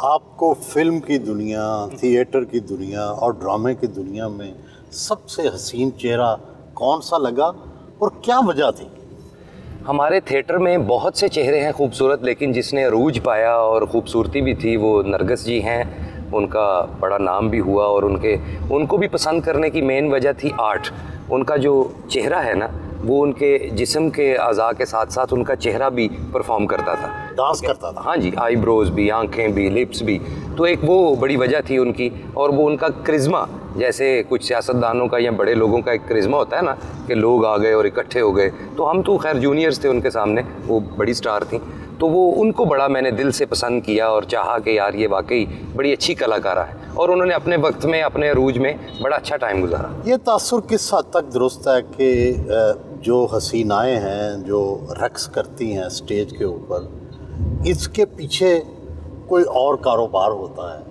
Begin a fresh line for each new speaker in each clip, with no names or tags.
आपको फिल्म की दुनिया, थिएटर की दुनिया और ड्रामे की दुनिया में सबसे हसीन चेहरा कौन सा लगा और क्या वजह थी?
हमारे थिएटर में बहुत से चेहरे हैं खूबसूरत, लेकिन जिसने अरूज पाया और ख़ूबसूरती भी थी वो नरगिस जी हैं। उनका बड़ा नाम भी हुआ और उनको भी पसंद करने की मेन वजह थी आर्ट। उनका जो चेहरा है ना, वो उनके जिस्म के अज़ा के साथ साथ उनका चेहरा भी परफॉर्म करता था,
डांस करता था।
हाँ जी, आईब्रोज भी, आंखें भी, लिप्स भी। तो एक वो बड़ी वजह थी उनकी, और वो उनका करिश्मा, जैसे कुछ सियासतदानों का या बड़े लोगों का एक करिश्मा होता है ना कि लोग आ गए और इकट्ठे हो गए। तो हम तो खैर जूनियर्स थे उनके सामने, वो बड़ी स्टार थी, तो वो उनको बड़ा मैंने दिल से पसंद किया और चाहा कि यार ये वाकई बड़ी अच्छी कलाकारा है। और उन्होंने अपने वक्त में, अपने अरूज में बड़ा अच्छा टाइम गुजारा।
ये तासुर किस हद तक दुरुस्त है कि जो हसीनाएँ हैं जो रक्स करती हैं स्टेज के ऊपर, इसके पीछे कोई और कारोबार होता है?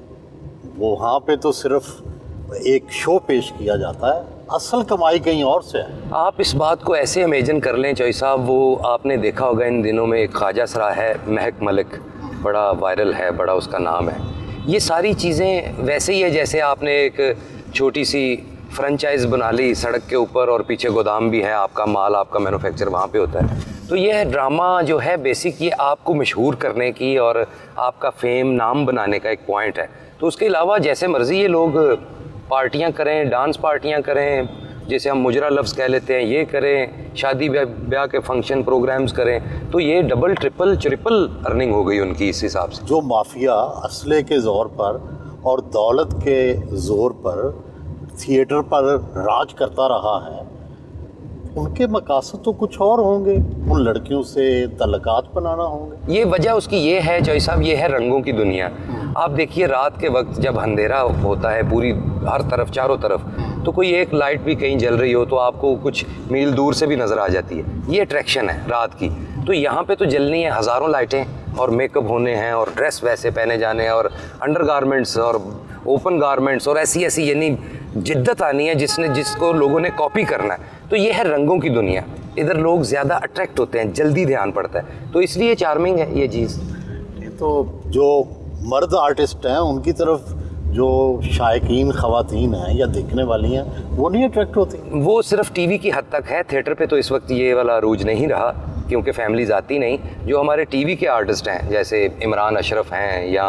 वहाँ पे तो सिर्फ एक शो पेश किया जाता है, असल कमाई कहीं और से है।
आप इस बात को ऐसे इमेजिन कर लें चौई साहब, वो आपने देखा होगा इन दिनों में एक ख्वाजा सरा है, महक मलिक, बड़ा वायरल है, बड़ा उसका नाम है। ये सारी चीज़ें वैसे ही है जैसे आपने एक छोटी सी फ्रेंचाइज बना ली सड़क के ऊपर और पीछे गोदाम भी है, आपका माल, आपका मैन्युफैक्चर वहाँ पे होता है। तो ये ड्रामा जो है बेसिक ये आपको मशहूर करने की और आपका फेम, नाम बनाने का एक पॉइंट है। तो उसके अलावा जैसे मर्ज़ी ये लोग पार्टियां करें, डांस पार्टियां करें, जैसे हम मुजरा लफ्ज़ कह लेते हैं, ये करें, शादी ब्याह के फंक्शन प्रोग्राम्स करें, तो ये डबल ट्रिपल अर्निंग हो गई उनकी इस हिसाब से।
जो माफिया असले के ज़ोर पर और दौलत के ज़ोर पर थिएटर पर राज करता रहा है, उनके मकासद तो कुछ और होंगे, उन लड़कियों से तल्लुकात बनाना होंगे।
ये वजह उसकी ये है चौई साहब, ये है रंगों की दुनिया। आप देखिए रात के वक्त जब अंधेरा होता है पूरी हर तरफ, चारों तरफ, तो कोई एक लाइट भी कहीं जल रही हो तो आपको कुछ मील दूर से भी नज़र आ जाती है। ये अट्रैक्शन है रात की। तो यहाँ पे तो जलनी है हज़ारों लाइटें और मेकअप होने हैं और ड्रेस वैसे पहने जाने हैं और अंडर गारमेंट्स और ओपन गारमेंट्स और ऐसी यानी जिद्दत आनी है जिसको लोगों ने कॉपी करना है। तो ये है रंगों की दुनिया, इधर लोग ज़्यादा अट्रैक्ट होते हैं, जल्दी ध्यान पड़ता है, तो इसलिए चार्मिंग है ये चीज़।
तो जो मर्द आर्टिस्ट हैं उनकी तरफ जो शायकीन ख़वातीन हैं या देखने वाली हैं, वो नहीं अट्रैक्ट होती? वो
सिर्फ टीवी की हद तक है। थिएटर पे तो इस वक्त ये वाला अरूज नहीं रहा क्योंकि फैमिलीज आती नहीं। जो हमारे टीवी के आर्टिस्ट हैं जैसे इमरान अशरफ हैं या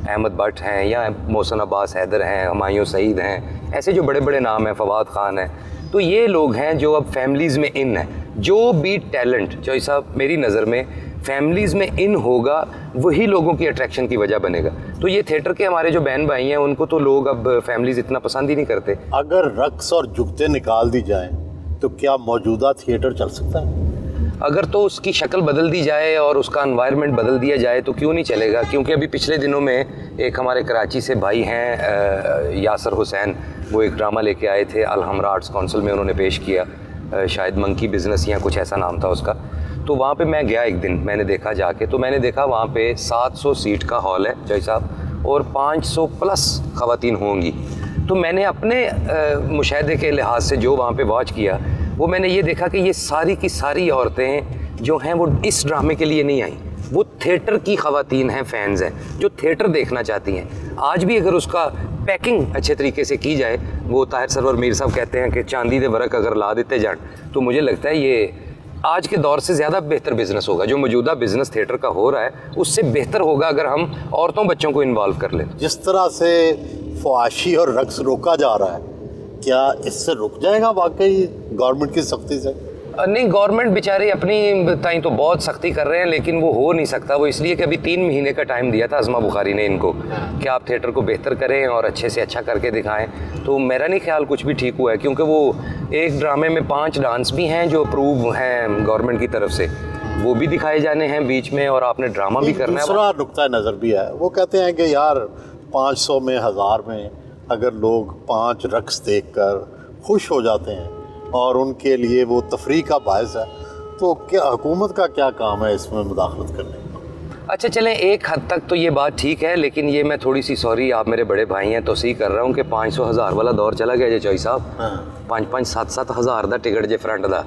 अहमद भट्ट हैं या मोहसिन अब्बास हैदर हैं, हुमायूं सईद हैं, ऐसे जो बड़े बड़े नाम हैं, फवाद खान हैं, तो ये लोग हैं जो अब फैमिलीज़ में इन है। जो भी टैलेंट चौई साहब मेरी नज़र में फैमिलीज़ में इन होगा वही लोगों की अट्रैक्शन की वजह बनेगा। तो ये थिएटर के हमारे जो बहन भाई हैं उनको तो लोग अब फैमिलीज़ इतना पसंद ही नहीं करते।
अगर रक्स और जुगते निकाल दी जाएं तो क्या मौजूदा थिएटर चल सकता है?
अगर तो उसकी शक्ल बदल दी जाए और उसका एनवायरनमेंट बदल दिया जाए तो क्यों नहीं चलेगा। क्योंकि अभी पिछले दिनों में एक हमारे कराची से भाई हैं यासर हुसैन, वो एक ड्रामा लेके आए थे, अलहमरा आर्ट्स काउंसिल में उन्होंने पेश किया, शायद मंकी बिजनेस या कुछ ऐसा नाम था उसका। तो वहाँ पे मैं गया एक दिन, मैंने देखा जाके, तो मैंने देखा वहाँ पे 700 सीट का हॉल है जय साहब और 500 प्लस ख़वातीन होंगी। तो मैंने अपने मुशाहदे के लिहाज से जो वहाँ पे वॉच किया वो मैंने ये देखा कि ये सारी की सारी औरतें जो हैं वो इस ड्रामे के लिए नहीं आई, वो थिएटर की ख़वातीन हैं, फैंस हैं जो थिएटर देखना चाहती हैं। आज भी अगर उसका पैकिंग अच्छे तरीके से की जाए, वो ताहिर सरवर मीर साहब कहते हैं कि चांदी दे वरक अगर ला देते जान, तो मुझे लगता है ये आज के दौर से ज़्यादा बेहतर बिज़नेस होगा। जो मौजूदा बिज़नेस थिएटर का हो रहा है उससे बेहतर होगा अगर हम औरतों बच्चों को इन्वॉल्व कर लें।
जिस तरह से फ़हाशी और रक्स रोका जा रहा है, क्या इससे रुक जाएगा वाकई गवर्नमेंट की सख्ती से?
नहीं, गवर्नमेंट बेचारे अपनी ताई तो बहुत सख्ती कर रहे हैं, लेकिन वो हो नहीं सकता। वो इसलिए कि अभी 3 महीने का टाइम दिया था अज़मा बुखारी ने इनको कि आप थिएटर को बेहतर करें और अच्छे से अच्छा करके दिखाएं। तो मेरा नहीं ख्याल कुछ भी ठीक हुआ है, क्योंकि वो एक ड्रामे में 5 डांस भी हैं जो अप्रूव हैं गवर्नमेंट की तरफ से, वो भी दिखाए जाने हैं बीच में, और आपने ड्रामा भी करना है।
दूसरा नुक्ता नज़र भी है, वो कहते हैं कि यार 500 में 1000 में अगर लोग 5 रक्स देख कर खुश हो जाते हैं और उनके लिए वो तफरीह का बायस है, तो क्या हुकूमत का क्या काम है इसमें मुदाखलत करने?
अच्छा चलें, एक हद तक तो ये बात ठीक है, लेकिन ये मैं थोड़ी सी, सॉरी आप मेरे बड़े भाई हैं तो सही कर रहा हूँ कि 500 1000 वाला दौर चला गया जे चौई साहब। 5-5 7-7 हज़ार का टिकट जे फ्रंट का,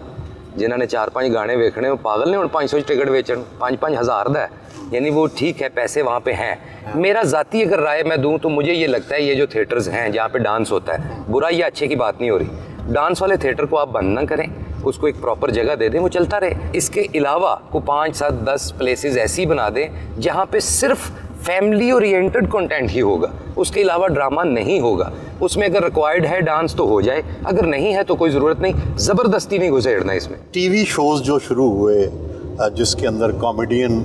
जिन्होंने 4-5 गाने वेखने वो पागल ने, 500 टिकट बेचन 5-5 हज़ार का है, यानी वो ठीक है, पैसे वहाँ पे हैं। मेरा ज़ाती अगर राय मैं दूँ तो मुझे ये लगता है ये जो थिएटर्स हैं जहाँ पे डांस होता है, बुरा या अच्छे की बात नहीं हो रही, डांस वाले थिएटर को आप बंद ना करें, उसको एक प्रॉपर जगह दे दें, वो चलता रहे। इसके अलावा को 5-7-10 प्लेसेस ऐसी बना दें जहाँ पे सिर्फ फैमिली ओरिएंटेड कंटेंट ही होगा, उसके अलावा ड्रामा नहीं होगा। उसमें अगर रिक्वायर्ड है डांस तो हो जाए, अगर नहीं है तो कोई ज़रूरत नहीं, ज़बरदस्ती नहीं घुसेड़ना इसमें।
टीवी शोज़ जो शुरू हुए जिसके अंदर कॉमेडियन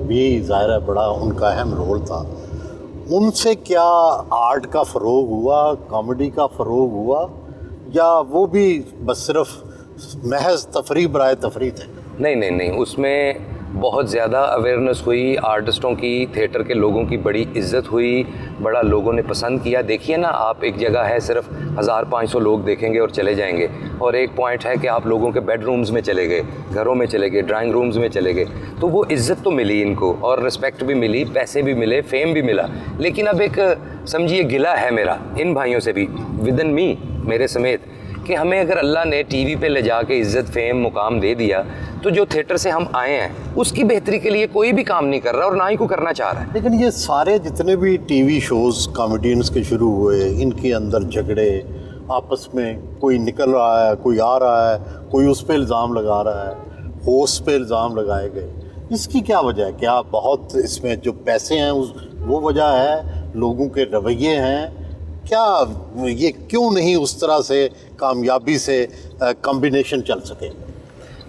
भी ज़ाहिर है बड़ा उनका अहम रोल था, उनसे क्या आर्ट का फ़रोग हुआ, कॉमेडी का फ़रोग हुआ, या वो भी बस सिर्फ महज तफरीह बराए तफरीह थे?
नहीं, उसमें बहुत ज़्यादा अवेयरनेस हुई, आर्टिस्टों की, थिएटर के लोगों की बड़ी इज्जत हुई, बड़ा लोगों ने पसंद किया। देखिए ना, आप एक जगह है सिर्फ 1500 लोग देखेंगे और चले जाएंगे, और एक पॉइंट है कि आप लोगों के बेडरूम्स में चले गए, घरों में चले गए, ड्राइंग रूम्स में चले गए, तो वो इज्जत तो मिली इनको, और रिस्पेक्ट भी मिली, पैसे भी मिले, फेम भी मिला। लेकिन अब एक समझिए गिला है मेरा इन भाइयों से भी, विदन मी, मेरे समेत, कि हमें अगर अल्लाह ने टीवी पे ले जा के इज़्ज़त, फेम, मुकाम दे दिया, तो जो थिएटर से हम आए हैं उसकी बेहतरी के लिए कोई भी काम नहीं कर रहा और ना ही को करना चाह रहा है।
लेकिन ये सारे जितने भी टीवी शोज़ कॉमेडियंस के शुरू हुए, इनके अंदर झगड़े, आपस में कोई निकल रहा है, कोई आ रहा है, कोई उस पर इल्ज़ाम लगा रहा है, होस्ट पे इल्ज़ाम लगाए गए, इसकी क्या वजह है? क्या बहुत इसमें जो पैसे हैं वो वजह है, लोगों के रवैये हैं, क्या ये क्यों नहीं उस तरह से कामयाबी से कॉम्बिनेशन चल सके?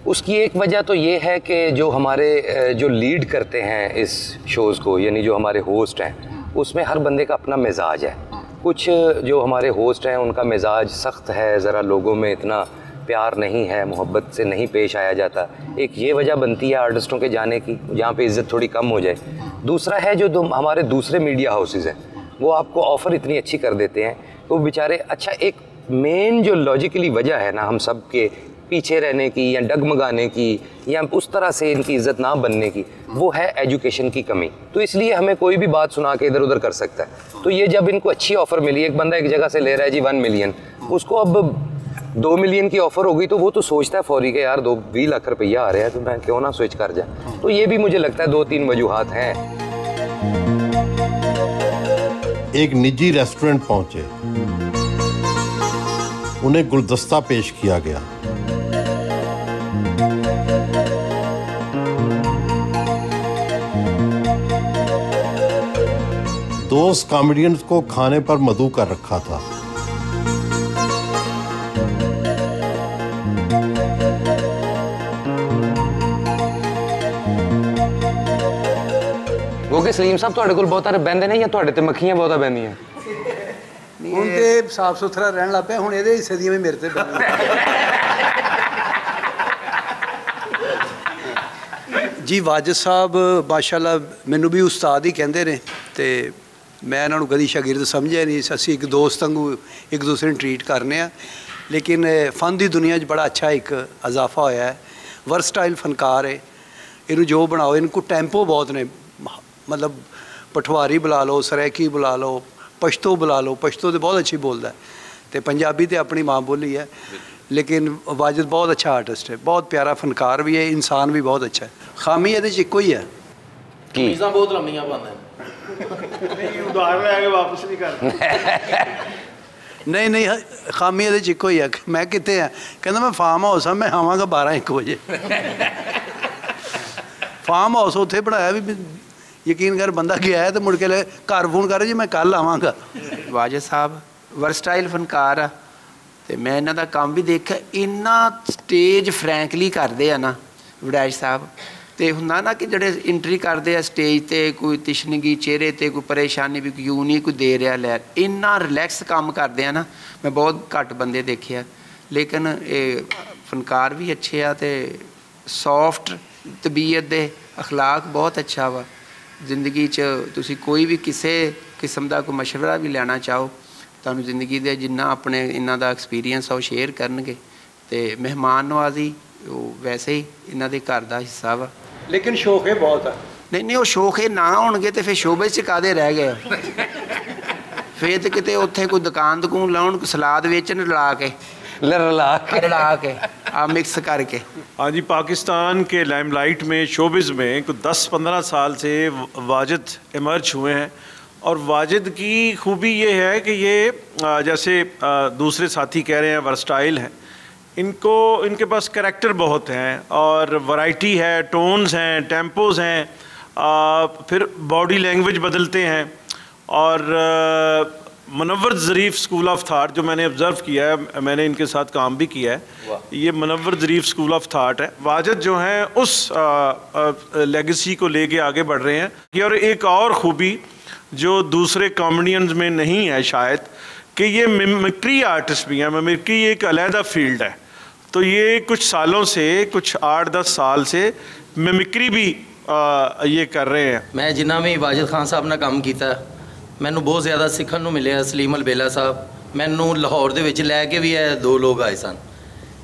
उसकी एक वजह तो ये है कि जो हमारे जो लीड करते हैं इस शोज़ को, यानी जो हमारे होस्ट हैं, उसमें हर बंदे का अपना मिजाज है। कुछ जो हमारे होस्ट हैं उनका मिजाज सख्त है, ज़रा लोगों में इतना प्यार नहीं है, मोहब्बत से नहीं पेश आया जाता। एक ये वजह बनती है आर्टिस्टों के जाने की, जहाँ पे इज़्ज़त थोड़ी कम हो जाए। दूसरा है जो हमारे दूसरे मीडिया हाउसेस हैं, वो आपको ऑफ़र इतनी अच्छी कर देते हैं, वो बेचारे, अच्छा एक मेन जो लॉजिकली वजह है ना हम सब के पीछे रहने की या डगमगाने की या उस तरह से इनकी इज़्ज़त ना बनने की, वो है एजुकेशन की कमी। तो इसलिए हमें कोई भी बात सुना के इधर उधर कर सकता है। तो ये जब इनको अच्छी ऑफ़र मिली, एक बंदा एक जगह से ले रहा है जी 1 मिलियन, उसको अब 2 मिलियन की ऑफ़र होगी, तो वो तो सोचता है फौरी के यार 20 लाख रुपया आ रहा है, तो मैं क्यों ना स्विच कर जाए। तो ये भी मुझे लगता है 2-3 वजूहात हैं।
एक निजी रेस्टोरेंट पहुंचे, उन्हें गुलदस्ता पेश किया गया, दोस्त कॉमेडियंस को खाने पर मदऊ कर रखा था।
वो कि सलीम साहब ਤੁਹਾਡੇ ਕੋਲ ਬਹੁਤਾ ਬੈਂਦੇ ਨਹੀਂ, ਜਾਂ ਤੁਹਾਡੇ ਤੇ ਮੱਖੀਆਂ ਬਹੁਤਾ ਬੈਂਦੀਆਂ?
ਹੁਣ ਤੇ ਸਾਫ ਸੁਥਰਾ ਰਹਿਣ ਲੱਗ ਪਿਆ, ਹੁਣ ਇਹਦੇ ਹਿੱਸੇ ਦੀਆਂ ਵੀ ਮੇਰੇ ਤੇ ਬੈਂਦੀਆਂ ਜੀ। ਵਾਜਦ ਸਾਹਿਬ ਮਾਸ਼ਾਅੱਲਾ ਮੈਨੂੰ ਵੀ ਉਸਤਾਦ ਹੀ ਕਹਿੰਦੇ ਨੇ, ਤੇ ਮੈਂ ਇਹਨਾਂ ਨੂੰ ਕਦੀ ਸ਼ਾਗਿਰਦ ਸਮਝਿਆ ਨਹੀਂ। ਅਸੀਂ ਇੱਕ ਦੋਸਤ ਵਾਂਗੂ ਇੱਕ ਦੂਸਰੇ ਨੂੰ ਟਰੀਟ ਕਰਨੇ ਆ, ਲੇਕਿਨ ਫਨ ਦੀ ਦੁਨੀਆ 'ਚ ਬੜਾ ਅੱਛਾ ਇੱਕ ਇਜ਼ਾਫਾ ਹੋਇਆ ਹੈ। ਵਰਸਟਾਈਲ ਫਨਕਾਰ ਹੈ, ਇਹਨੂੰ ਜੋ ਬਣਾਓ, ਇਹਨਾਂ ਕੋਲ ਟੈਂਪੋ ਬਹੁਤ ਨੇ, मतलब पठवारी बुला लो, सरैकी बुला लो, पश्तो बुला लो, पश्तो तो बहुत अच्छी बोलता है, तो पंजाबी तो अपनी माँ बोली है, लेकिन वाजिद बहुत अच्छा आर्टिस्ट है, बहुत प्यारा फनकार भी है, इंसान भी बहुत अच्छा है। खामी ये इक्को ही है
कि बहुत लम्बियां पाते उधार लैके वापस नहीं करते।
नहीं खामी ये इक्को ही है। मैं कितने है, कहना मैं फार्म हाउस हाँ, मैं आवागा 12-1 बजे फार्म हाउस उत्थे बनाया भी, यकीन कर बंदा गया है तो मुड़ के घर फोन कर जी मैं कल आवागा।
वाजिद साहब वर्सटाइल फनकार आ, ते मैं इन्हां दा काम भी देखा, इन्ना स्टेज फ्रैंकली करते हैं ना वडैच साहब, तो हुंदा ना कि जिहड़े इंट्री करते हैं स्टेज ते, कोई तिशनगी चेहरे ते, कोई परेशानी भी क्यों नहीं, कोई दे रहा लै, इन्ना रिलैक्स काम करते हैं ना। मैं बहुत घट बंदे देखे, लेकिन ये फनकार भी अच्छे आ, ते सॉफ्ट तबीयत दे, अखलाक बहुत अच्छा वा। जिंदगी च तुसी कोई भी किसी किस्म का कोई मशवरा भी लेना चाहो, तुहानूं जिंदगी दे जिन्ना अपने इन्हां दा एक्सपीरियंस आ वो शेयर करनगे, ते मेहमान नवाजी वो वैसे ही इन्हां दे घर दा हिस्सा वा।
लेकिन शौक बहुत है।
नहीं वो शौक ना होणगे तो फिर शोबे च कादे रह गए, फिर तो किते उत्थे कोई दुकान लाउण, सलाद वेचण रला के
आ मिक्स करके
हाँ जी, पाकिस्तान के लाइमलाइट में शोबिज़ में कुछ 10-15 साल से वाजिद इमर्ज हुए हैं। और वाजिद की खूबी ये है कि ये जैसे दूसरे साथी कह रहे हैं वर्सटाइल हैं, इनके पास करैक्टर बहुत हैं और वैरायटी है, टोन्स हैं, टेम्पोज हैं, फिर बॉडी लैंग्वेज बदलते हैं। और मुनव्वर ज़रीफ़ स्कूल ऑफ थाट जो मैंने ऑब्ज़र्व किया है, मैंने इनके साथ काम भी किया है, ये मुनव्वर ज़रीफ़ स्कूल ऑफ थाट है। वाजिद जो हैं उस लेगेसी को लेके आगे बढ़ रहे हैं। और एक और ख़ूबी जो दूसरे कॉमेडियंस में नहीं है शायद, कि ये मिमिक्री आर्टिस्ट भी हैं। मिमिक्री एक अलहदा फील्ड है, तो ये कुछ सालों से, कुछ 8-10 साल से मिमिक्री भी ये कर रहे हैं।
मैं जिन्ना भी वाजिद खान साहब ने काम किया, मैनू बहुत ज़्यादा सीखने को मिले। सलीम अलबेला साहब मैनू लाहौर दे विच लैके भी है, 2 लोग आए सन।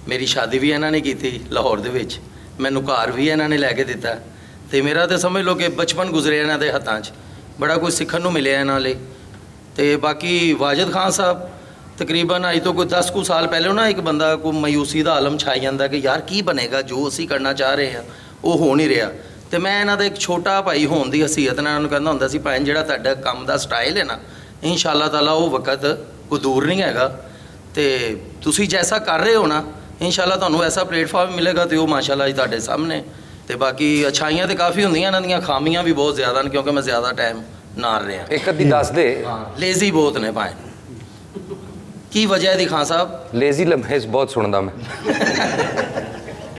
मेरी शादी भी इन्होंने की थी लाहौर दे विच, मैनू घर भी इन्होंने लैके दिता। तो मेरा तो समझ लो कि बचपन गुजरे इन्हों के हत्थों च, बड़ा कुछ सीखने को मिले इन्होंने। तो बाकी वाजिद खान साहब तकरीबन अज तो कोई 10 साल पहले ना एक बंदा को मायूसी का आलम छाई जाता कि यार की बनेगा, जो असी करना चाह रहे हैं वो हो नहीं रहा। तो मैं इन्हों का एक छोटा भाई होने की हसीयत ने इन्होंने कहना होंदा सी, भैन जिहड़ा तुहाडा काम का स्टाइल है ना, इंशाअल्लाह ताला वो वक्त कोई दूर नहीं हैगा। तो तुसी जैसा कर रहे हो ना, इंशाअल्लाह तुहानू ऐसा प्लेटफॉर्म मिलेगा तो वो माशाअल्लाह जी तुहाडे सामने। तो बाकी अच्छाइयाँ तो काफ़ी होंदियां, इन्हां दियां खामियां भी बहुत ज़्यादा ने, क्योंकि मैं ज़्यादा टाइम नाल रहा।
एक अद्धी दस दे।
हाँ, लेजी बहुत ने भाई। की वजह है दी खान साहब?
लेजी लम्हे बहुत सुनदा मैं।